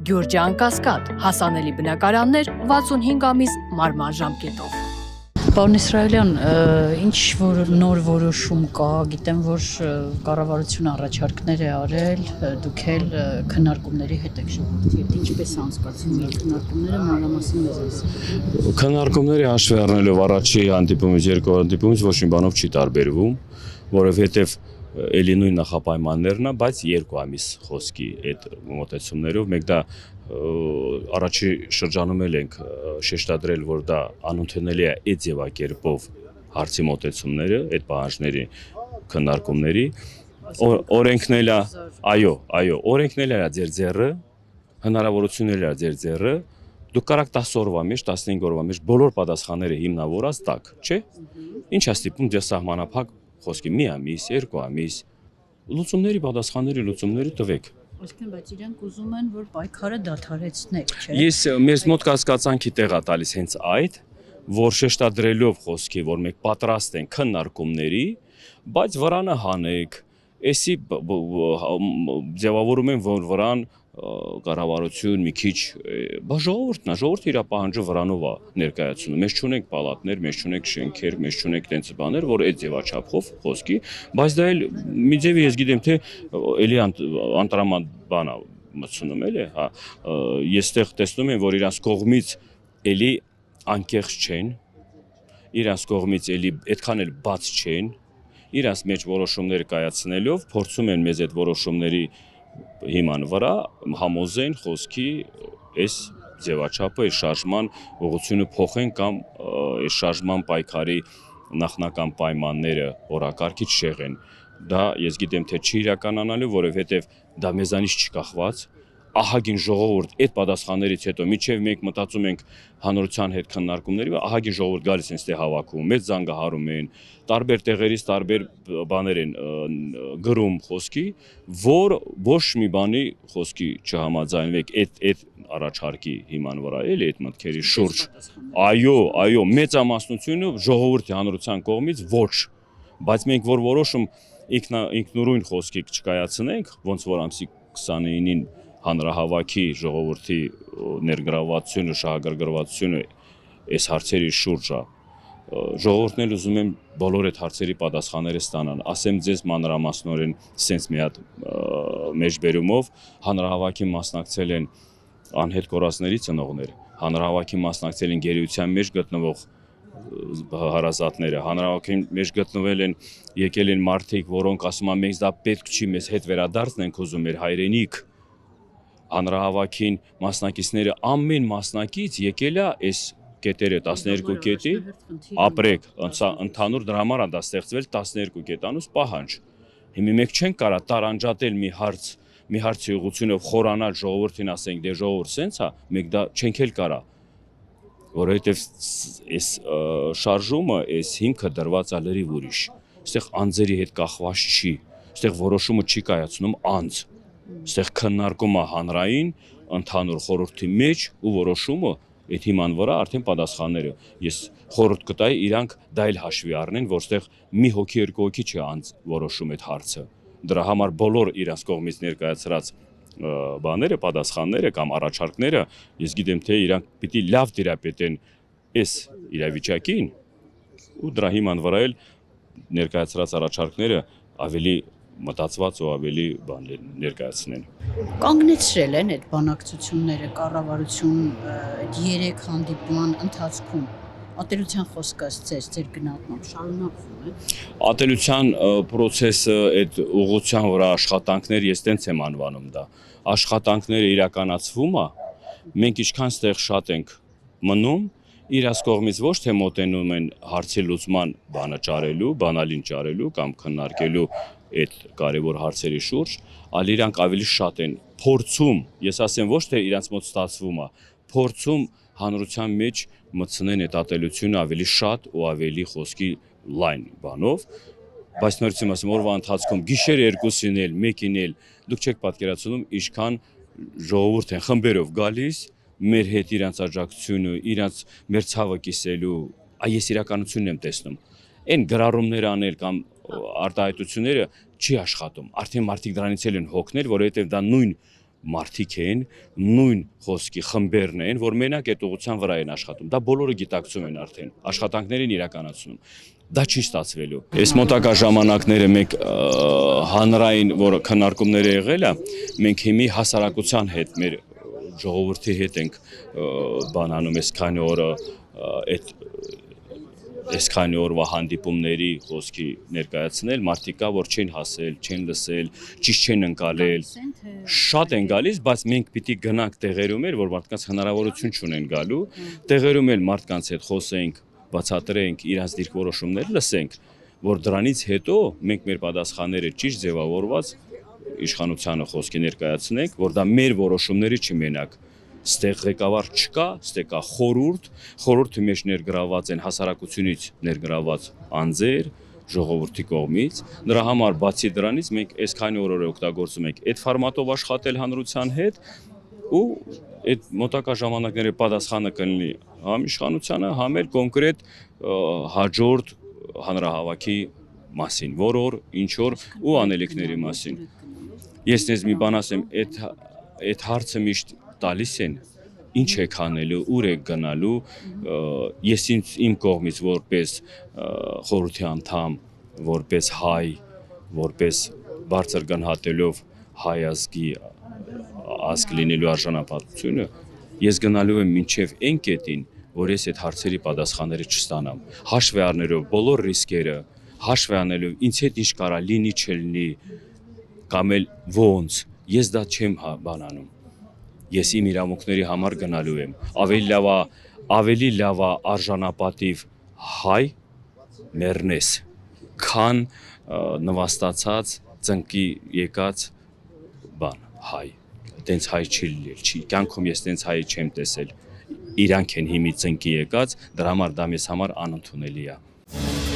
Գյուրջան Կասկադ, հասանելի բնակարաններ 65 ամիս մարման ժամկետով։ Պարոն Իսրայելյան, ինչ որ նոր որոշում կա, գիտեմ, որ կառավարությունը առաջարկներ է արել, դուք էլ քննարկումների հետ եք շփոթի, ինչպես անցկացվում են քննարկումները, մանրամասն մեզ։ Քննարկումների հաշվի առնելով առաջի հանդիպումից երկու հանդիպումից ոչ մի բանով չի տարբերվում, որովհետև էլի նույն նախապայմաններն է, բայց 2 ամիս խոսքի այդ մոտեցումներով, մենք դա առաջի շրջանում ենք շեշտադրել, որ դա անընդունելի է այդ ձևակերպով հարցի մոտեցումները, այդ պահանջների քննարկումների, օրենքն էլ է, այո, օրենքն էլ է ձեր ձեռը, հնարավորությունն էլ է ձեր ձեռը, դուք կարաք 10 օրվա մեջ, 15 օրվա մեջ բոլոր պատասխանները հիմնավորած տաք, չէ՞։ Ինչ է ստիպում ձեզ սահմանափակ խոսքի մի ամիս, 2 ամիս, լուծումների պատասխանները տվեք։ Այսինքն, բայց իրենք ուզում են, որ պայքարը դադարեցնեք, չէ՞։ Ես մեզ մոտ կասկածանքի տեղ է տալիս հենց այդ, որ շեշտադրելով խոսքի, որ մենք պատրաստ ենք քննարկումների, բայց վրանը հանեք, էսի ձևավորում են, որ վրան կառավարություն մի քիչ ժողովուրդն է, ժողովուրդը իր պահանջը վրանով է ներկայացնում։ Մենք չունենք պալատներ, մենք չունենք շենքեր, մենք չունենք տենց բաներ, որ այդ ձևաչափով խոսքի, բայց դա էլ մի ձևի ես գիտեմ, թե էլի անտրամատ բան է մտցնում էլի, հա, ես տեղ տեսնում եմ, որ իրանց կողմից էլի անկեղծ չեն, իրանց կողմից էլի այդքան էլ բաց չեն, իրանց մեջ որոշումներ կայացնելով փորձում են մեզ այդ որոշումների հիման վրա համոզեն խոսքի այս ձևաչափը, այս շարժման ուղղությունը փոխեն կամ այս շարժման պայքարի նախնական պայմանները օրակարգից շեղեն։ Դա ես գիտեմ, թե չի իրականանալու, որովհետև դա մեզանից չկախված, ահագին ժողովուրդ այդ պատասխաններից հետո միջև մենք մտածում ենք հանրության հետ քննարկումների, ահագին ժողովուրդ գալիս են ստե հավաքում, մեծ զանգահարում են, տարբեր տեղերից տարբեր բաներ են գրում խոսքի, որ ոչ մի բանի խոսքի չհամաձայնվեք այդ առաջարկի հիման վրա, էլի այդ մտքերի շուրջ։ Այո, մեծամասնությունը ժողովրդի հանրության կողմից ոչ, բայց մենք որ որոշում ինքնուրույն խոսքի չկայացնենք, ոնց որ ամսի 29-ին հանրահավաքի ժողովրդի ներգրավվածությունը, շահագրգռվածությունը այս հարցերի շուրջ է, ժողովուրդն էլ ուզում եմ բոլոր այդ հարցերի պատասխանները ստանան, ասեմ ձեզ մանրամասնորեն սենց մի հատ մեջբերումով, հանրահավաքի մասնակցել են անհետ կորածների ծնողներ, հանրահավաքի մասնակցել են գերիության մեջ գտնվող հարազատները, հանրահավաքի մեջ գտնվել են, եկել են մարդիկ, որոնք ասում են մենք դա պետք չի, մեզ հետ վերադարձն ենք ուզում մեր հայրենիք, հանրահավաքին մասնակիցները ամեն մասնակից եկել է այս կետերը 12 կետի, ապրեք, ընդհանուր դրա համար դա ստեղծվել 12 կետանոց պահանջ։ Հիմա մենք չենք կարա տարանջատել մի հարցի ուղղությունով խորանալ ժողովրդին, ասենք դե ժողովուրդ սենց է, մենք դա չենք էլ կարա, որովհետև այս շարժումը, այս հիմքը դրված է լրիվ ուրիշ, այստեղ անձերի հետ կախված չի, այստեղ որոշումը չի կայացնում անձ, այստեղ քննարկումը հանրային, ընդհանուր խորհրդի մեջ ու որոշումը այդ հիման վրա արդեն պատասխանները, ես խորհուրդ կտայի իրանք դա էլ հաշվի առնեն, որ այստեղ մի հոգի, 2 հոգի չի անձ որոշում այդ հարցը, դրա համար բոլոր իրանց կողմից ներկայացրած բաները, պատասխանները կամ առաջարկները, ես գիտեմ, թե իրանք պիտի լավ դիրապետեն այս իրավիճակին ու դրա հիման վրա էլ ներկայացրած առաջարկները ավելի մտածված ու ավելի բան ներկայացնեն։ Կանգնեցրել են այդ բանակցությունները կառավարություն 3 հանդիպման ընթացքում։ Ատելության խոսքը ձեր գնահատմամբ շարունակվում է։ Ատելության process-ը այդ ուղղության վրա աշխատանքներ ես տենց եմ անվանում դա։ Աշխատանքները իրականացվում է, մենք ինչքան ստեղ շատ ենք մնում, իրաց կողմից ոչ թե մոտենում են հարցի լուծման բանը ճարելու, բանալին ճարելու կամ քննարկելու այդ կարևոր հարցերի շուրջ, այլ իրանք ավելի շատ են փորձում, ես ասեմ ոչ թե իրանց մոտ ստացվում է, փորձում հանրության մեջ մտցնեն այդ ատելությունը ավելի շատ ու ավելի խոսքի լայն բանով, բայց նորից եմ ասում, օրվա ընթացքում գիշեր 2-ին էլ, 1-ին էլ դուք չեք պատկերացնում ինչքան ժողովուրդ են խմբերով գալիս, մեր հետ իրանց աջակցությունը, իրանց մեր ցավը կիսելու, ես իրականությունն եմ տեսնում, այն գրառումներ անել կամ արտահայտությունները չի աշխատում, արդեն մարդիկ դրանից էլ են հոգնել, որովհետև դա նույն մարդիկ են, նույն խոսքի խմբերն են, որ մենակ այդ ուղղության վրա են աշխատում։ Դա բոլորը գիտակցում են արդեն, աշխատանքներին իրականացնում։ Դա չի ստացվելու։ Այս մոտակա ժամանակները մենք հանրային, որ քննարկումներ եղել է, մենք հիմի հասարակության հետ, մեր ժողովրդի հետ ենք բանանում այս քանի օրը այսքանի օրվա հանդիպումների խոսքի ներկայացնել, մարդիկ կա, որ չեն հասել, չեն լսել, ճիշտ չեն ընկալել, շատ են գալիս, բայց մենք պիտի գնանք տեղերում էր, որ մարդկանց հնարավորություն չունեն գալու, տեղերում էլ մարդկանց հետ խոսենք, բացատրենք, իրենց դիրքորոշումներ լսենք, որ դրանից հետո մենք մեր պատասխանները ճիշտ ձևավորված իշխանությանը խոսքի ներկայացնենք, որ դա մեր որոշումների չի մենակ ստեղ ղեկավար չկա, ստեղ կա խորհուրդի մեջ ներգրաված են հասարակությունից ներգրաված անձեր, ժողովրդի կողմից, նրա համար բացի դրանից մենք այսքանի օրերը օգտագործում ենք այդ ֆորմատով աշխատել հանրության հետ ու այդ մոտակա ժամանակների պատասխանը կլինի համ իշխանությանը, համ էլ կոնկրետ հաջորդ հանրահավաքի մասին, որ օր, ինչ օր ու անելիքների մասին։ Ես դες մի բան ասեմ, այդ հարցը միշտ տալիս են, ինչ եք անելու, ուր եք գնալու, ես իմ կողմից որպես խորհրդի անդամ, որպես հայ, որպես բարձր գնահատելով հայ ազգ լինելու արժանապատվությունը, ես գնալու եմ մինչև այն կետին, որ ես այդ հարցերի պատասխանները չստանամ, հաշվի առնելով բոլոր ռիսկերը, հաշվի առնելով ինձ հետ ինչ կարա լինի, չլինի, կամ էլ ոնց, ես դա չեմ բանանում։ Ես իմ իրավունքների համար գնալու եմ, ավելի լավ արժանապատիվ հայ մեռնես, քան նվաստացած ծնկի եկած բան հայ, տենց հայ չի լինել, կյանքում ես տենց հայ չեմ տեսել, իրանք են հիմի ծնկի եկած, դրա համար դա մեզ համար անընդունելի է։